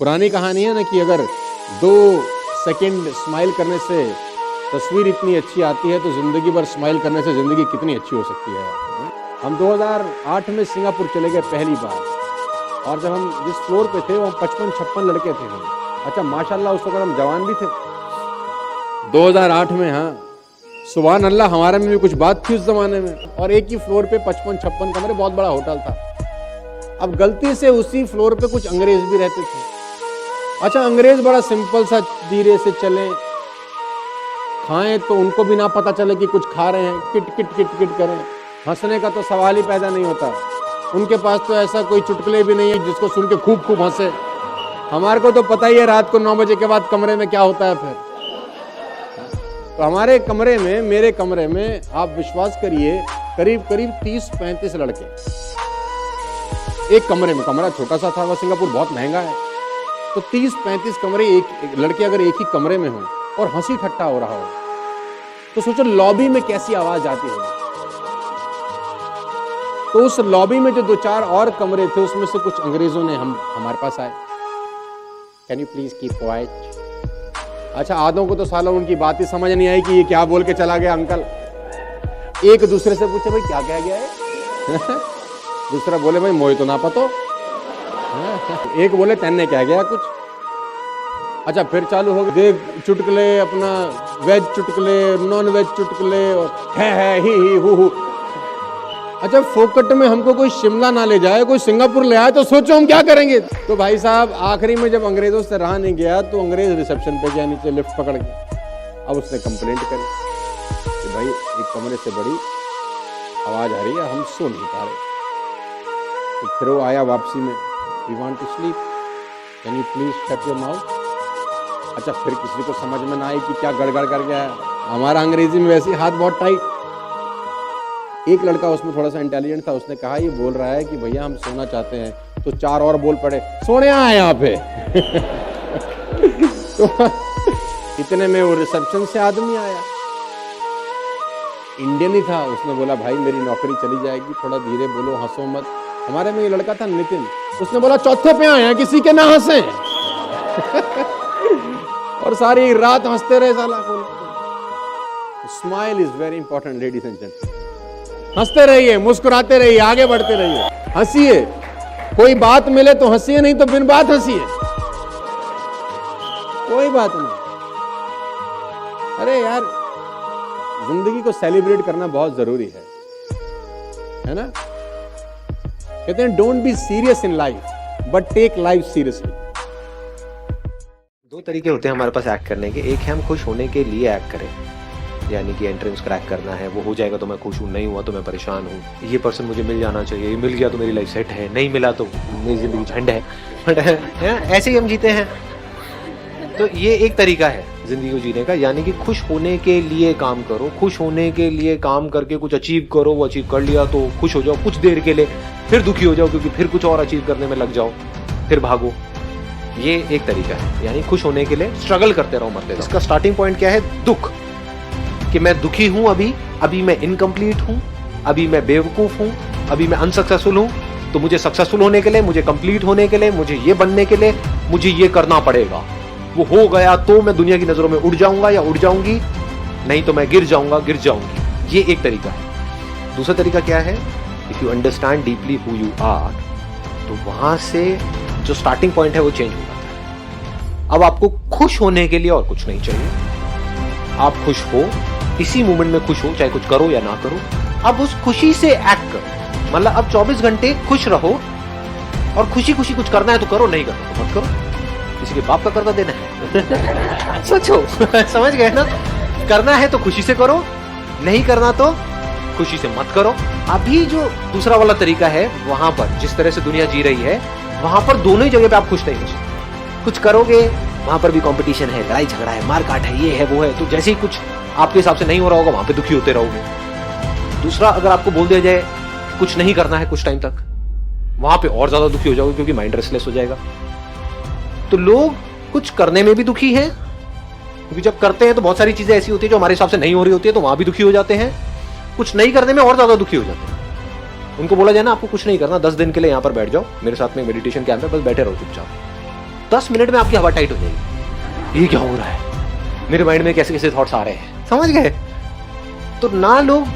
पुरानी कहानी है ना कि अगर 2 सेकंड स्माइल करने से तस्वीर इतनी अच्छी आती है तो ज़िंदगी भर स्माइल करने से ज़िंदगी कितनी अच्छी हो सकती है। हम 2008 में सिंगापुर चले गए पहली बार, और जब हम जिस फ्लोर पे थे वो 55-56 लड़के थे हम। अच्छा माशाल्लाह उस वक्त हम जवान भी थे 2008 में। हाँ सुभान अल्लाह, हमारे में भी कुछ बात थी उस जमाने में। और एक ही फ्लोर पे 55-56 कमरे, बहुत बड़ा होटल था। अब गलती से उसी फ्लोर पे कुछ अंग्रेज भी रहते थे। अच्छा अंग्रेज बड़ा सिंपल सा, धीरे से चले, खाएं तो उनको भी ना पता चले कि कुछ खा रहे हैं, किट किट किट किट करें, हंसने का तो सवाल ही पैदा नहीं होता। उनके पास तो ऐसा कोई चुटकुले भी नहीं है जिसको सुन के खूब खूब हंसे। हमारे को तो पता ही है रात को 9 बजे के बाद कमरे में क्या होता है फिर। तो हमारे कमरे में, मेरे कमरे में आप विश्वास करिए करीब करीब 30-35 लड़के एक कमरे में। कमरा छोटा सा था, वह सिंगापुर बहुत महंगा है, तो 30-35 कमरे, एक लड़के अगर एक ही कमरे में हो और हंसी ठट्टा हो रहा हो तो सोचो लॉबी में कैसी आवाज आती होगी। तो उस लॉबी में जो 2-4 और कमरे थे उसमें से कुछ अंग्रेजों ने हमारे पास आए, can you please keep quiet. अच्छा आधों को तो सालों उनकी बात ही समझ नहीं आई कि ये क्या बोल के चला गया अंकल। एक दूसरे से पूछे भाई क्या कह गया है दूसरा बोले भाई मोए तो ना पतो एक बोले तन्ने क्या गया कुछ। अच्छा फिर चालू हो गए चुटकुले, अपना वेज चुटकुले, नॉन वेज चुटकुले, है ही हु। अच्छा फोकट में हमको कोई शिमला ना ले जाए, कोई सिंगापुर ले आए तो सोचो हम क्या करेंगे। तो भाई साहब आखिरी में जब अंग्रेजों से रहा नहीं गया तो अंग्रेज रिसेप्शन पे गया नीचे लिफ्ट पकड़ के। अब उसने कंप्लेंट करी कि भाई एक कमरे से बड़ी आवाज आ रही है, हम सो नहीं पा रहे। तो फिर वो आया वापसी में, we want to sleep, can you please shut your mouth. अच्छा फिर किसी को समझ में ना आई कि क्या गड़गड़ कर गया है। हमारा अंग्रेजी में वैसे हाथ बहुत टाइट। एक लड़का उसमें थोड़ा सा इंटेलिजेंट था, उसने कहा ये बोल रहा है कि भैया हम सोना चाहते हैं। तो 4 और बोल पड़े सोने आए यहाँ पे तो इतने में वो रिसेप्शन से आदमी आया, इंडियन ही था। उसने बोला भाई मेरी नौकरी चली जाएगी, थोड़ा धीरे बोलो, हंसो मत। हमारे में ये लड़का था नितिन, उसने बोला चौथे पे आए हैं, किसी के ना हंसे और सारी रात हंसते रहे साला। Smile is very important ladies and gentleman. हंसते रहिए, मुस्कुराते रहिए, आगे बढ़ते रहिए, हंसिए। कोई बात मिले तो हंसिए, नहीं तो बिन बात हंसिए, कोई बात नहीं। अरे यार जिंदगी को सेलिब्रेट करना बहुत जरूरी है ना। कहते हैं don't be serious in life but take life seriously. 2 तरीके होते हैं हमारे पास एक्ट करने के। एक है हम खुश होने के लिए एक्ट करें, यानी कि एंट्रेंस क्रैक करना है, वो हो जाएगा तो मैं खुश हूँ, नहीं हुआ तो मैं परेशान हूँ, ये पर्सन मुझे मिल जाना चाहिए, ये मिल गया तो मेरी लाइफ सेट है, नहीं मिला तो मेरी जिंदगी झंड है बट ऐसे ही हम जीते हैं। तो ये एक तरीका है जिंदगी को जीने का, यानी कि खुश होने के लिए काम करो, खुश होने के लिए काम करके कुछ अचीव करो, वो अचीव कर लिया तो खुश हो जाओ कुछ देर के लिए, फिर दुखी हो जाओ क्योंकि फिर कुछ और अचीव करने में लग जाओ, फिर भागो। ये एक तरीका है, यानी खुश होने के लिए स्ट्रगल करते रहो, मरते रहो। इसका स्टार्टिंग पॉइंट क्या है? दुख, कि मैं दुखी हूं, अभी मैं इनकम्प्लीट हूं, अभी मैं बेवकूफ हूं, अभी मैं अनसक्सेसफुल हूं, तो मुझे सक्सेसफुल होने के लिए, मुझे कंप्लीट होने के लिए, मुझे ये बनने के लिए मुझे ये करना पड़ेगा। वो हो गया तो मैं दुनिया की नजरों में उड़ जाऊंगा या उड़ जाऊंगी, नहीं तो मैं गिर जाऊंगा, गिर जाऊंगी। ये एक तरीका है। दूसरा तरीका क्या है? If you understand deeply who you are, तो वहां से जो स्टार्टिंग पॉइंट है वो चेंज हो जाता है। अब आपको खुश होने के लिए और कुछ नहीं चाहिए। आप खुश हो, इसी मोमेंट में खुश हो, चाहे कुछ करो या ना करो। अब उस खुशी से एक्ट करो, मतलब अब 24 घंटे खुश रहो, और खुशी खुशी कुछ करना है तो करो, नहीं करना तो मत करो। किसी के बाप का कर्जा देना है सोचो समझ गए ना। करना है तो खुशी से करो, नहीं करना तो खुशी से मत करो। अभी जो दूसरा वाला तरीका है, वहां पर जिस तरह से दुनिया जी रही है, वहां पर दोनों ही जगह पे आप खुश नहीं हो सकते। कुछ करोगे वहां पर भी कंपटीशन है, लड़ाई झगड़ा है, मारकाट है, ये है वो है, तो जैसे ही कुछ आपके हिसाब से नहीं हो रहा होगा वहां पे दुखी होते रहोगे। दूसरा, अगर आपको बोल दिया जाए कुछ नहीं करना है कुछ टाइम तक, वहां पे और ज्यादा दुखी हो जाओगे क्योंकि माइंड रेस्टलेस हो जाएगा। तो लोग कुछ करने में भी दुखी हैं, क्योंकि जब करते हैं तो बहुत सारी चीजें ऐसी होती है जो हमारे हिसाब से नहीं हो रही होती है, तो वहां भी दुखी हो जाते हैं। कुछ नहीं करने में और ज्यादा दुखी हो जाते हैं। उनको बोला जाए ना आपको कुछ नहीं करना, 10 दिन के लिए यहां पर बैठ जाओ, मेरे साथ में मेडिटेशन कैंप है, बस बैठे रहो चुपचाप, 10 मिनट में आपकी हवा टाइट हो जाएगी। ये क्या हो रहा है, मेरे माइंड में कैसे कैसे थॉट्स आ रहे हैं, समझ गए? तो ना लोग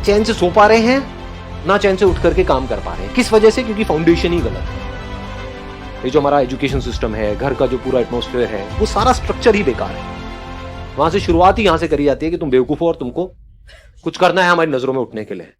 चैन से सो पा रहे हैं, ना चैन से उठ करके काम कर पा रहे हैं। किस वजह से? क्योंकि फाउंडेशन ही गलत है। ये जो हमारा एजुकेशन सिस्टम है, घर का जो पूरा एटमॉस्फेयर है, वो सारा स्ट्रक्चर ही बेकार है। वहां से शुरुआत ही यहां से करी जाती है कि तुम बेवकूफ हो और तुमको कुछ करना है हमारी नजरों में उठने के लिए।